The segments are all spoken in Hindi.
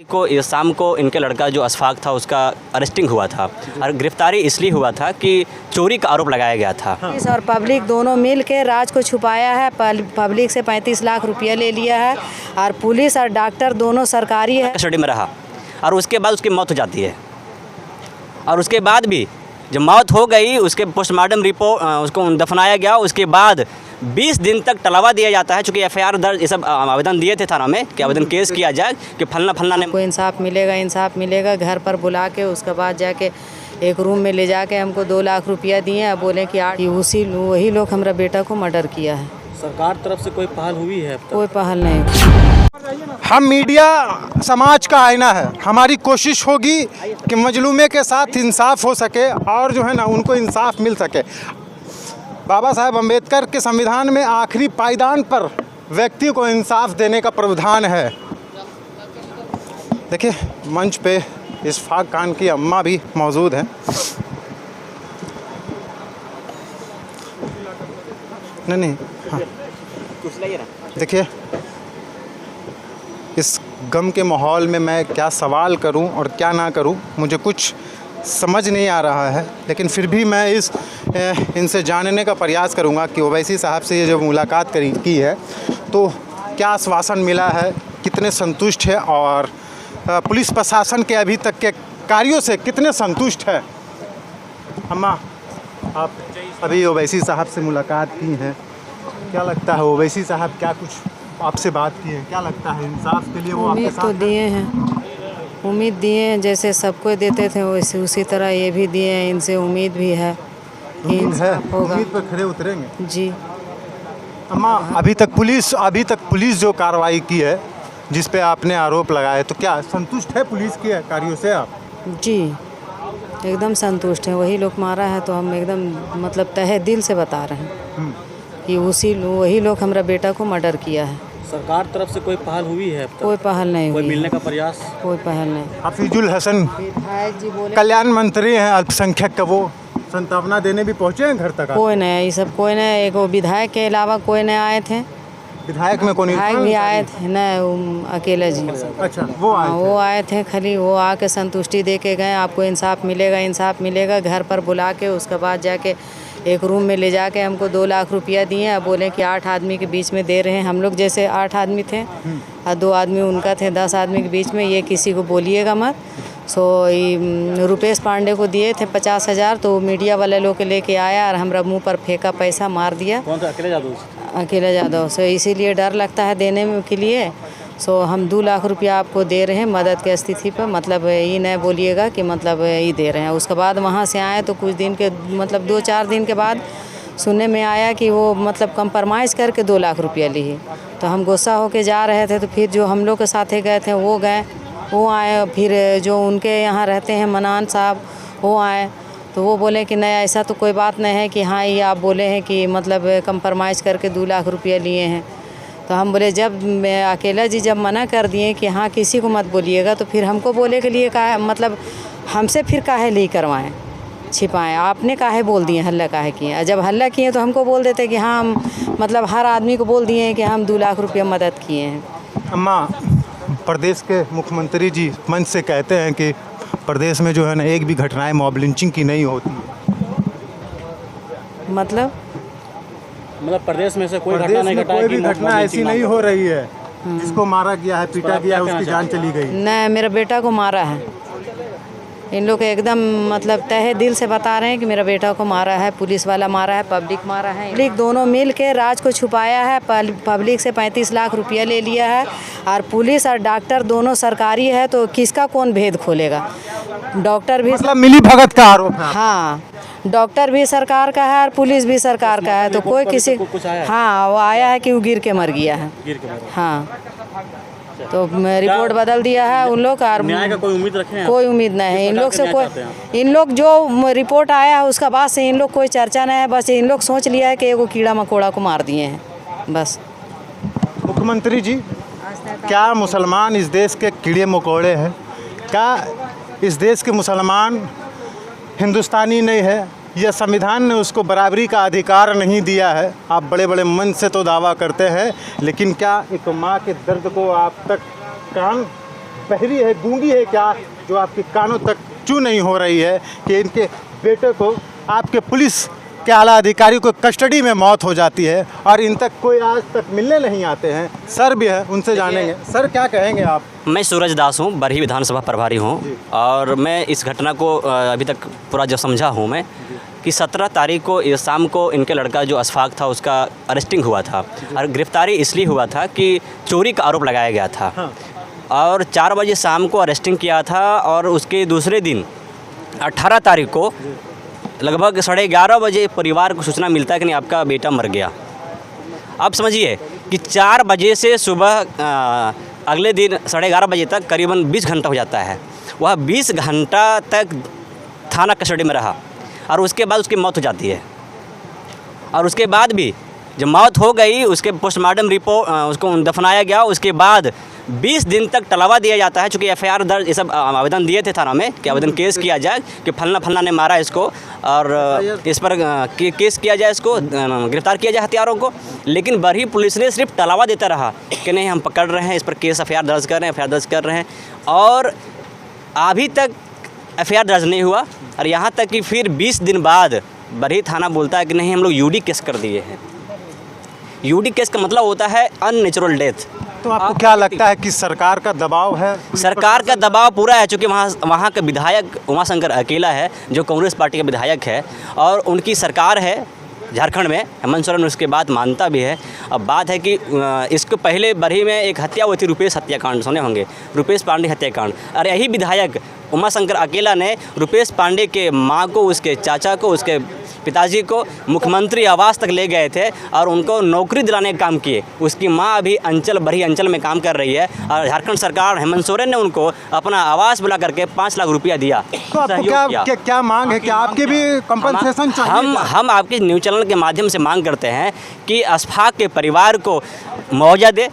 को इस शाम को इनके लड़का जो अशफाक था उसका अरेस्टिंग हुआ था और गिरफ्तारी इसलिए हुआ था कि चोरी का आरोप लगाया गया था। पुलिस और पब्लिक दोनों मिल के राज को छुपाया है। पब्लिक से 35 लाख रुपया ले लिया है और पुलिस और डॉक्टर दोनों सरकारी है। कस्टडी में रहा और उसके बाद उसकी मौत हो जाती है और उसके बाद भी जब मौत हो गई उसके पोस्टमार्टम रिपोर्ट उसको दफनाया गया। उसके बाद 20 दिन तक टलावा दिया जाता है। चूँकि एफआईआर दर्ज ये सब आवेदन दिए थे थाना में कि आवेदन केस किया जाए कि फलना ने को इंसाफ मिलेगा घर पर बुला के उसके बाद जाके एक रूम में ले जाके हमको 2 लाख रुपया दिए। अब बोले कि वही लोग हमारा बेटा को मर्डर किया है। सरकार तरफ से कोई पहल हुई है? कोई पहल नहीं। हम मीडिया समाज का आईना है। हमारी कोशिश होगी कि मजलूमे के साथ इंसाफ हो सके और जो है ना उनको इंसाफ मिल सके। बाबा साहेब अम्बेडकर के संविधान में आखिरी पायदान पर व्यक्ति को इंसाफ देने का प्रावधान है। देखिए मंच पे इशफाक खान की अम्मा भी मौजूद हैं। नहीं हाँ देखिए इस गम के माहौल में मैं क्या सवाल करूं और क्या ना करूं मुझे कुछ समझ नहीं आ रहा है। लेकिन फिर भी मैं इनसे जानने का प्रयास करूंगा कि ओवैसी साहब से ये जो मुलाकात की है तो क्या आश्वासन मिला है, कितने संतुष्ट है और पुलिस प्रशासन के अभी तक के कार्यों से कितने संतुष्ट है। अम्मा आप अभी ओवैसी साहब से मुलाकात की हैं, क्या लगता है ओवैसी साहब क्या कुछ आपसे बात की है? क्या लगता है इंसाफ के लिए वो आपके साथ? उम्मीद तो दिए हैं, उम्मीद दिए हैं जैसे सबको देते थे वैसे उसी तरह ये भी दिए हैं। इनसे उम्मीद भी है कि इंसाफ होगा। उम्मीद पर खड़े उतरेंगे जी। अम्मा अभी तक पुलिस जो कार्रवाई की है जिस पे आपने आरोप लगाए तो क्या संतुष्ट है पुलिस के कार्यों से आप? जी एकदम संतुष्ट है। वही लोग मारा है तो हम एकदम मतलब तहे दिल से बता रहे हैं कि वही लोग हमारा बेटा को मर्डर किया है। सरकार तरफ से कोई पहल हुई है? कोई पहल नहीं हुई। कोई मिलने का प्रयास? कोई पहल नहीं। हफीजुल हसन विधायक जी बोले कल्याण मंत्री हैं अल्पसंख्यक का, वो संतावना देने भी पहुंचे हैं घर तक? कोई नहीं, ये सब कोई नहीं। एक वो विधायक के अलावा कोई नहीं आए थे। विधायक में कौन? विधायक भी आए थे नहीं, अकेला जी। अच्छा वो आए थे खाली वो आके संतुष्टि दे के गए। आपको इंसाफ मिलेगा घर पर बुला के उसके बाद जाके एक रूम में ले जाके हमको 2 लाख रुपया दिए। अब बोले कि 8 आदमी के बीच में दे रहे हैं। हम लोग जैसे 8 आदमी थे और 2 आदमी उनका थे, 10 आदमी के बीच में। ये किसी को बोलिएगा मत। रुपेश पांडे को दिए थे 50,000 तो मीडिया वाले लोग के लेके आया और हमारा मुंह पर फेंका, पैसा मार दिया। कौन सा? अकेला यादव से। इसीलिए डर लगता है देने में के लिए। हम 2 लाख रुपया आपको दे रहे हैं मदद की स्थिति पर। मतलब ये नहीं बोलिएगा कि मतलब ये दे रहे हैं। उसके बाद वहाँ से आए तो कुछ दिन के मतलब 2-4 दिन के बाद सुनने में आया कि वो मतलब कंप्रोमाइज़ करके 2 लाख रुपया लिए। तो हम गुस्सा होके जा रहे थे तो फिर जो हम लोग के साथ गए थे वो आए। फिर जो उनके यहाँ रहते हैं मनान साहब वो आए तो वो बोले कि नहीं ऐसा तो कोई बात नहीं है कि हाँ ये आप बोले हैं कि मतलब कंप्रोमाइज़ करके 2 लाख रुपया लिए हैं। तो हम बोले जब मैं अकेला जी जब मना कर दिए कि हाँ किसी को मत बोलिएगा तो फिर हमको बोले के लिए कहा मतलब हमसे फिर काहे नहीं करवाएं छिपाएं। आपने काहे बोल दिए, हल्ला काहे किए? जब हल्ला किए तो हमको बोल देते कि हाँ हम मतलब हर आदमी को बोल दिए हैं कि हम 2 लाख रुपया मदद किए हैं। अम्मा प्रदेश के मुख्यमंत्री जी मंच से कहते हैं कि प्रदेश में जो है ना एक भी घटनाएं मॉब लिंचिंग की नहीं होती है। मतलब प्रदेश में से कोई प्रदेश में कोई भी घटना ऐसी नहीं हो रही है हाँ। जिसको मारा गया है, पीटा गया है, उसकी जान चली गई। नहीं, मेरा बेटा को मारा है। इन लोग एकदम मतलब तहे दिल से बता रहे हैं कि मेरा बेटा को मारा है, पुलिस वाला मारा है, पब्लिक मारा है। पब्लिक दोनों मिल के राज को छुपाया है। पब्लिक से 35 लाख रुपया ले लिया है और पुलिस और डॉक्टर दोनों सरकारी है तो किसका कौन भेद खोलेगा। डॉक्टर भी मतलब मिली भगत का आरोप है। हाँ, डॉक्टर भी सरकार का है और पुलिस भी सरकार का है तो कोई किसी हाँ वो आया है कि वो गिर के मर गया है। हाँ तो रिपोर्ट बदल दिया है उन लोग और न्याय का कोई उम्मीद रखे हैं? कोई उम्मीद नहीं है इन लोग से। कोई इन लोग जो रिपोर्ट आया है उसका बाद से इन लोग कोई चर्चा नहीं है। बस इन लोग सोच लिया है कि एगो कीड़ा मकोड़ा को मार दिए हैं बस। मुख्यमंत्री जी क्या मुसलमान इस देश के कीड़े मकोड़े हैं? क्या इस देश के मुसलमान हिंदुस्तानी नहीं है? यह संविधान ने उसको बराबरी का अधिकार नहीं दिया है। आप बड़े बड़े मन से तो दावा करते हैं लेकिन क्या एक माँ के दर्द को आप तक कान बहरी है, गूंगी है क्या, जो आपके कानों तक चू नहीं हो रही है कि इनके बेटे को आपके पुलिस के आला अधिकारी को कस्टडी में मौत हो जाती है और इन तक कोई आज तक मिलने नहीं आते हैं। सर भी है, उनसे जानेंगे। सर, क्या कहेंगे आप? मैं सूरज दास हूँ, बरही विधानसभा प्रभारी हूँ और मैं इस घटना को अभी तक पूरा जो समझा हूँ मैं कि 17 तारीख को शाम को इनके लड़का जो अशफाक था उसका अरेस्टिंग हुआ था और गिरफ्तारी इसलिए हुआ था कि चोरी का आरोप लगाया गया था और 4 बजे शाम को अरेस्टिंग किया था और उसके दूसरे दिन 18 तारीख को लगभग 11:30 बजे परिवार को सूचना मिलता है कि नहीं आपका बेटा मर गया। आप समझिए कि 4 बजे से सुबह अगले दिन 11:30 बजे तक करीबन 20 घंटा हो जाता है। वह 20 घंटा तक थाना कस्टडी में रहा और उसके बाद उसकी मौत हो जाती है और उसके बाद भी जब मौत हो गई उसके पोस्टमार्टम रिपोर्ट उसको दफनाया गया। उसके बाद 20 दिन तक टलावा दिया जाता है, चूँकि एफआईआर दर्ज ये सब आवेदन दिए थे थाना में कि आवेदन केस किया जाए कि फलना ने मारा इसको और इस पर केस किया जाए, इसको गिरफ्तार किया जाए हत्यारों को। लेकिन बरही पुलिस ने सिर्फ टलावा देता रहा कि नहीं हम पकड़ रहे हैं, इस पर केस एफआईआर दर्ज कर रहे हैं और अभी तक एफआईआर दर्ज नहीं हुआ। और यहाँ तक कि फिर 20 दिन बाद बरही थाना बोलता है कि नहीं हम लोग यूडी केस कर दिए हैं। यूडी केस का मतलब होता है अननेचुरल डेथ। तो आपको क्या लगता है कि सरकार का दबाव है? सरकार का दबाव पूरा है, चूँकि वहाँ का विधायक उमाशंकर अकेला है जो कांग्रेस पार्टी का विधायक है और उनकी सरकार है झारखंड में, हेमंत सोरेन उसके बाद मानता भी है। अब बात है कि इसको पहले बरही में एक हत्या हुई थी, रुपेश हत्याकांड, सुने होंगे, रुपेश पांडे हत्याकांड। और यही विधायक उमाशंकर अकेला ने रुपेश पांडे के माँ को, उसके चाचा को, उसके पिताजी को मुख्यमंत्री आवास तक ले गए थे और उनको नौकरी दिलाने का काम किए। उसकी माँ अभी बरही अंचल में काम कर रही है और झारखंड सरकार हेमंत सोरेन ने उनको अपना आवास बुला करके 5 लाख रुपया दिया। तो आपको क्या मांग है कि आपके भी कंपनसेशन चाहिए? हम आपके न्यूज़ चैनल के माध्यम से मांग करते हैं कि अशफाक के परिवार को मुआवजा दे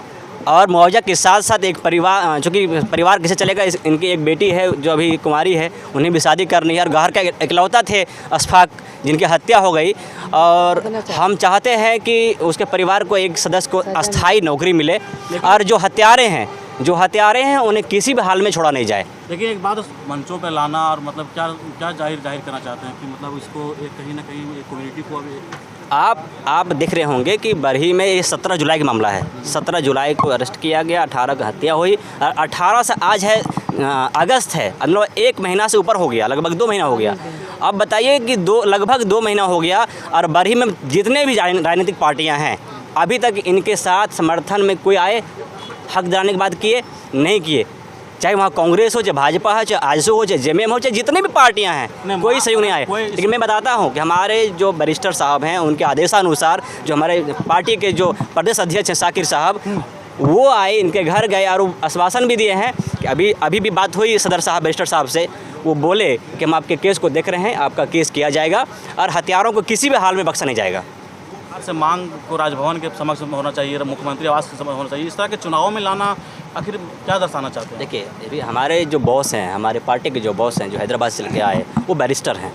और मुआवजा के साथ साथ एक परिवार, चूँकि परिवार कैसे चलेगा, इनकी एक बेटी है जो अभी कुंवारी है, उन्हें भी शादी करनी है और घर का इकलौता थे अशफाक जिनकी हत्या हो गई और हम चाहते हैं कि उसके परिवार को एक सदस्य को अस्थाई नौकरी मिले और जो हत्यारे हैं उन्हें किसी भी हाल में छोड़ा नहीं जाए। लेकिन एक बात मंचों पे लाना और मतलब क्या जाहिर करना चाहते हैं कि मतलब इसको एक कहीं ना कहीं कम्युनिटी को अभी आप देख रहे होंगे कि बरही में ये 17 जुलाई का मामला है। 17 जुलाई को अरेस्ट किया गया, 18 को हत्या हुई और 18 से आज है अगस्त है, मतलब 1 महीना से ऊपर हो गया, लगभग 2 महीना हो गया। अब बताइए कि लगभग 2 महीना हो गया और बरही में जितने भी राजनीतिक पार्टियां हैं अभी तक इनके साथ समर्थन में कोई आए, हक दिलाने की बात किए नहीं किए, चाहे वहाँ कांग्रेस हो, चाहे भाजपा हो, चाहे आजसू हो, चाहे जेएमएम हो, चाहे जितनी भी पार्टियां हैं, कोई सहयोग नहीं आए। लेकिन मैं बताता हूँ कि हमारे जो बैरिस्टर साहब हैं उनके आदेशानुसार जो हमारे पार्टी के जो प्रदेश अध्यक्ष हैं शाकिर साहब, वो आए, इनके घर गए और वो आश्वासन भी दिए हैं कि अभी भी बात हुई सदर साहब बैरिस्टर साहब से, वो बोले कि हम आपके केस को देख रहे हैं, आपका केस किया जाएगा और हत्यारों को किसी भी हाल में बख्शा नहीं जाएगा। से मांग को राजभवन के समक्ष होना चाहिए, मुख्यमंत्री आवास के समक्ष होना चाहिए, इस तरह के चुनाव में लाना आखिर क्या दर्शाना चाहते हैं? देखिए, अभी हमारे जो बॉस हैं, हमारे पार्टी के जो बॉस हैं जो हैदराबाद से लेके आए, वो बैरिस्टर हैं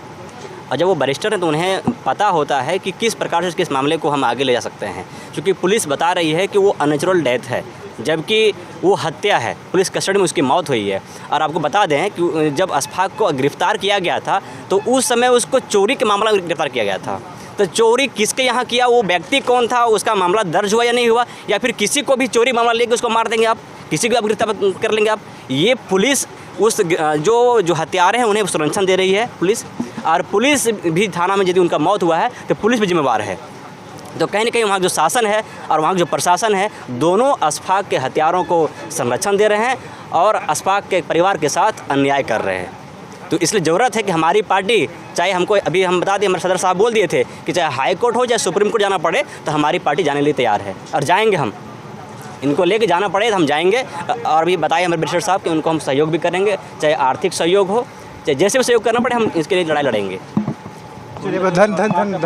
और जब वो बैरिस्टर हैं तो उन्हें पता होता है कि किस प्रकार से किस मामले को हम आगे ले जा सकते हैं। क्योंकि पुलिस बता रही है कि वो अननेचुरल डेथ है जबकि वो हत्या है, पुलिस कस्टडी में उसकी मौत हुई है। और आपको बता दें कि जब अशफाक को गिरफ़्तार किया गया था तो उस समय उसको चोरी के मामला में गिरफ़्तार किया गया था। तो चोरी किसके यहाँ किया, वो व्यक्ति कौन था, उसका मामला दर्ज हुआ या नहीं हुआ, या फिर किसी को भी चोरी मामला लेके उसको मार देंगे आप, किसी को आप गिरफ्तार कर लेंगे आप। ये पुलिस उस जो हत्यारे हैं उन्हें संरक्षण दे रही है पुलिस, और पुलिस भी थाना में यदि उनका मौत हुआ है तो पुलिस भी जिम्मेवार है। तो कहीं ना कहीं वहाँ जो शासन है और वहाँ जो प्रशासन है, दोनों अशफाक के हत्यारों को संरक्षण दे रहे हैं और अशफाक के परिवार के साथ अन्याय कर रहे हैं। तो इसलिए ज़रूरत है कि हमारी पार्टी, चाहे हमको अभी हम बता दें, हमारे सदर साहब बोल दिए थे कि चाहे हाई कोर्ट हो चाहे सुप्रीम कोर्ट जाना पड़े तो हमारी पार्टी जाने के लिए तैयार है और जाएंगे। हम इनको लेके जाना पड़े तो हम जाएंगे। और भी बताइए हमारे बैरिस्टर साहब कि उनको हम सहयोग भी करेंगे, चाहे आर्थिक सहयोग हो, चाहे जैसे भी सहयोग करना पड़े, हम इसके लिए लड़ाई लड़ेंगे। चलिए, धन